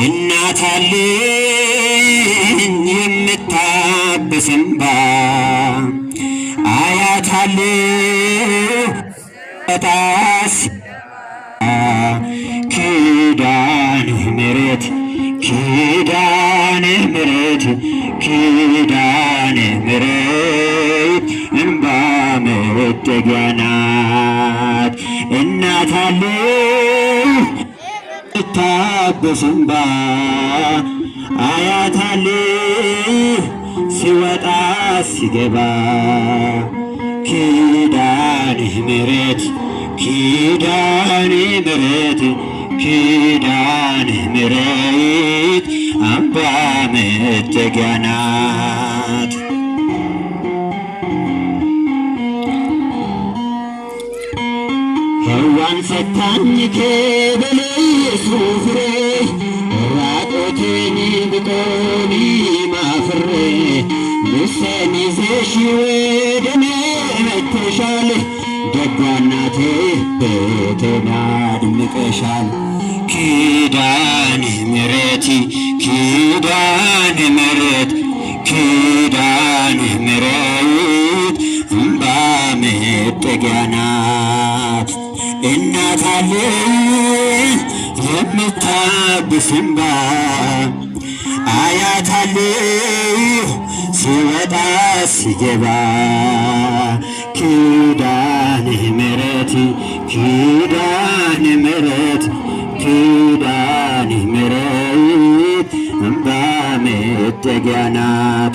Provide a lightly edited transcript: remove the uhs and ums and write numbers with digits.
እናት አለኝ የምታብስ እንባ አያት አለኝ ጣስ ኪዳነ ምሕረት ኪዳነ ምሕረት ኪዳነ ምሕረት እንባ መጠጊያ ናት። እናት አለኝ የምታብስ እንባ አያት አለኝ ሲወጣ ሲገባ ኪዳነ ምሕረት ኪዳነ ምሕረት ኪዳነ ምሕረት አምባ መጠጊያ ናት። ሔዋን ሰታኝ ከበለሱ ፍሬ ራቆቴን ብቆም ማፍሬ ልብሴን ይዘሽ ወደኔ መጥተሻል ደጓ እናቴ ቤቴን አድምቀሻል። ኪዳነ ምሕረት ኪዳነ ምሕረት ኪዳነ ምሕረት እንባ መጠጊያ ናት። እናት አለኝ የምታብስ እንባ አያት አለኝ ሲወጣ ሲገባ ኪዳነ ምሕረት ኪዳነ ምሕረት ኪዳነ ምሕረት እንባ መጠጊያ ናት።